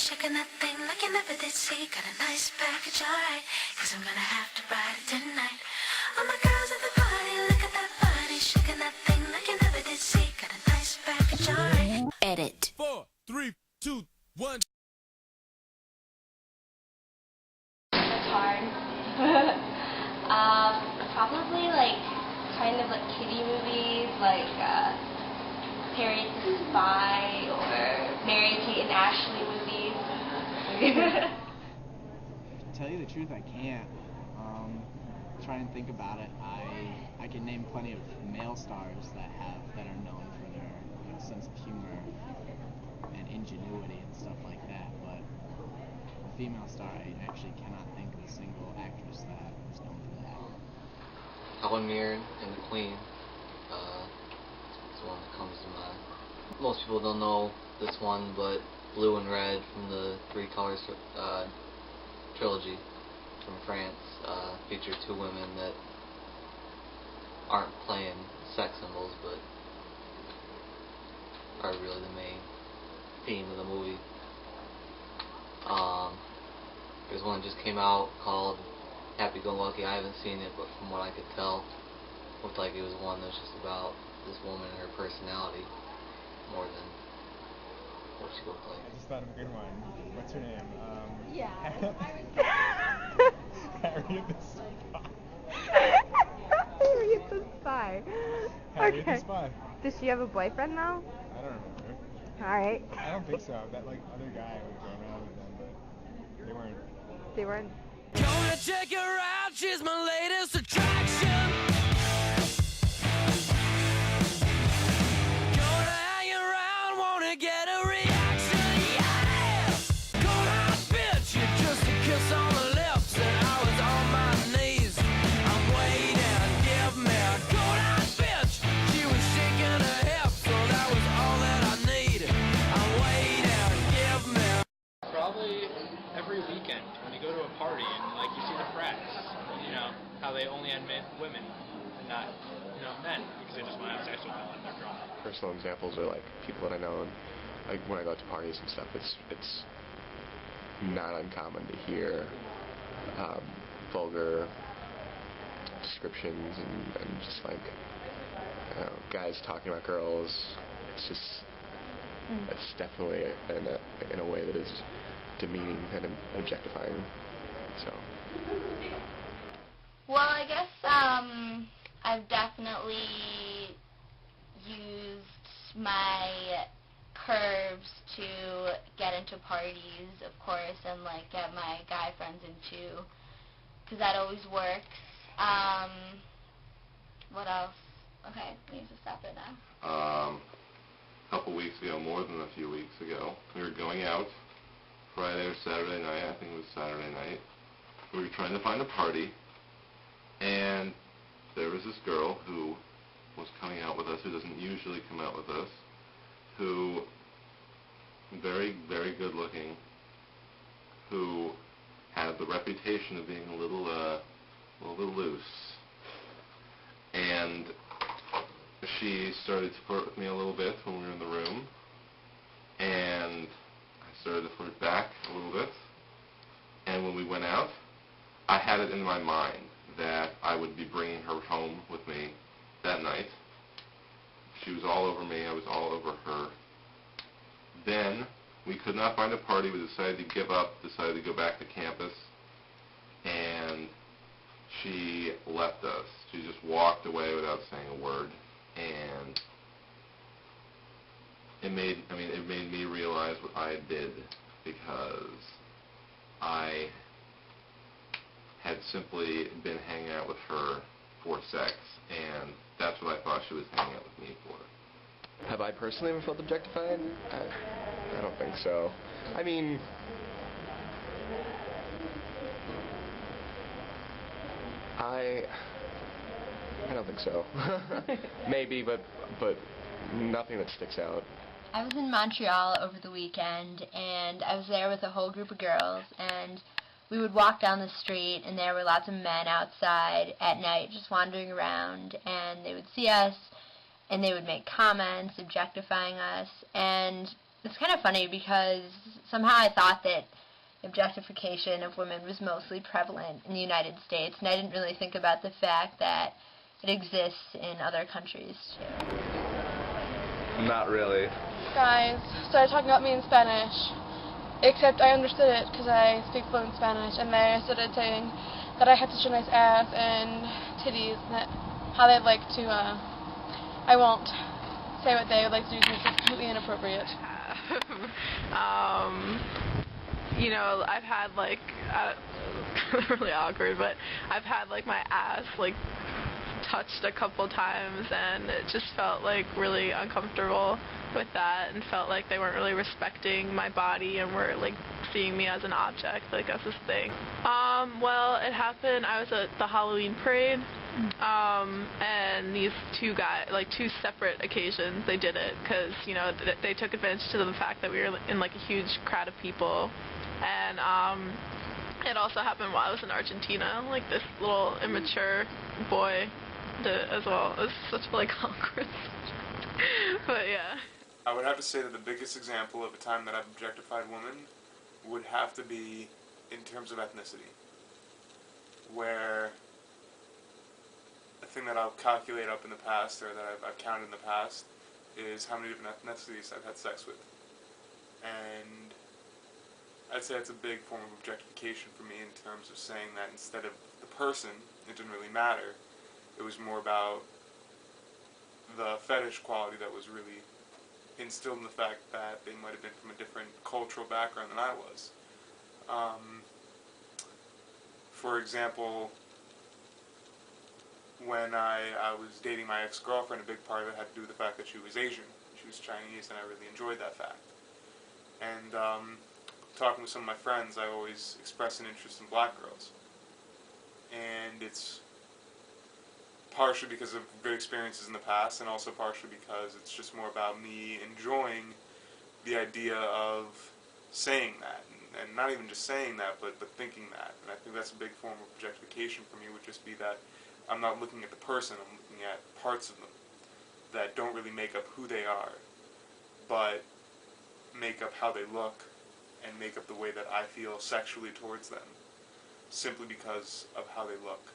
shaking that thing like you never did see. Got a nice package, alright, 'cause I'm gonna have to ride it tonight. All my girls at the party, look at that body, shaking that thing like you never did see. Got a nice package, alright. Edit. 4, 3, 2, 1. It's hard. Probably like kind of like kiddie movies, like Harriet the Spy or Mary Kate and Ashley movies. To tell you the truth, I can't. Try and think about it. I can name plenty of male stars that are known for their sense of humor and ingenuity and stuff like that, but a female star, I actually cannot think of a single actress that was known for that. Helen Mirren and the Queen is one that comes to mind. Most people don't know this one, but Blue and Red from the Three Colors trilogy from France featured two women that aren't playing sex symbols, but are really the main theme of the movie. There's one that just came out called Happy Go Lucky. I haven't seen it, but from what I could tell, looked like it was one that's just about this woman and her personality more than what she looked like. I just thought of a good one. What's her name? Harriet the Spy. Harriet the Spy. Harriet Okay. the Spy. Does she have a boyfriend now? I don't remember. Alright. I don't think so. That like other guy was going around with them, but they weren't. They weren't. Gonna check her out, she's my latest attraction. Gonna hang around, wanna get a reaction, yeah! Gonna hot bitch, you just a kiss on the lips, and I was on my knees. I'm waiting, give me a cold hot bitch. She was shaking her hips, so that was all that I need. I'm waiting, give me. Probably every weekend when you go to a party and like you see the frats, how they only had women and not men because they just want to have sex with them when they're drunk. Personal examples are like people that I know, and like when I go out to parties and stuff, it's not uncommon to hear vulgar descriptions and just like guys talking about girls. It's just it's definitely in a way that is demeaning and objectifying. So. Well, I guess I've definitely used my curves to get into parties, of course, and like get my guy friends into, because that always works. What else? Okay, we need to stop it now. A couple weeks ago, more than a few weeks ago, we were going out Friday or Saturday night. I think it was Saturday night. We were trying to find a party, and there was this girl who was coming out with us, who doesn't usually come out with us, who very, very good looking, who had the reputation of being a little loose, and she started to flirt with me a little bit when we were in the room, and I started to flirt back a little bit, and when we went out, I had it in my mind that I would be bringing her home with me that night. She was all over me, I was all over her. Then, we could not find a party, we decided to give up, decided to go back to campus, and she left us. She just walked away without saying a word, and it made me realize what I did, because I had simply been hanging out with her for sex, and that's what I thought she was hanging out with me for. Have I personally ever felt objectified? I don't think so. I mean, I don't think so. Maybe, but nothing that sticks out. I was in Montreal over the weekend, and I was there with a whole group of girls, and we would walk down the street, and there were lots of men outside at night just wandering around, and they would see us, and they would make comments objectifying us. And it's kind of funny because somehow I thought that objectification of women was mostly prevalent in the United States, and I didn't really think about the fact that it exists in other countries too. Not really. Guys started talking about me in Spanish, except I understood it because I speak fluent Spanish, and they started saying that I had such a nice ass and titties, and that how they'd like to, I won't say what they would like to do because it's completely inappropriate. You know, I've had like, really awkward, but I've had like my ass like touched a couple times, and it just felt like really uncomfortable with that, and felt like they weren't really respecting my body and were like seeing me as an object, like as this thing. Well, it happened, I was at the Halloween parade, and these two guys, like two separate occasions, they did it, because, you know, they took advantage of the fact that we were in like a huge crowd of people, and it also happened while I was in Argentina, like this little immature boy did it as well. It was such like awkward. But yeah. I would have to say that the biggest example of a time that I've objectified women would have to be in terms of ethnicity, where a thing that I'll calculate up in the past, or that I've counted in the past, is how many different ethnicities I've had sex with. And I'd say it's a big form of objectification for me in terms of saying that instead of the person, it didn't really matter. It was more about the fetish quality that was really instilled in the fact that they might have been from a different cultural background than I was. For example, when I was dating my ex-girlfriend, a big part of it had to do with the fact that she was Asian. She was Chinese, and I really enjoyed that fact. And talking with some of my friends, I always expressed an interest in black girls. And it's partially because of good experiences in the past, and also partially because it's just more about me enjoying the idea of saying that, and not even just saying that, but thinking that. And I think that's a big form of objectification for me, would just be that I'm not looking at the person, I'm looking at parts of them that don't really make up who they are, but make up how they look, and make up the way that I feel sexually towards them, simply because of how they look.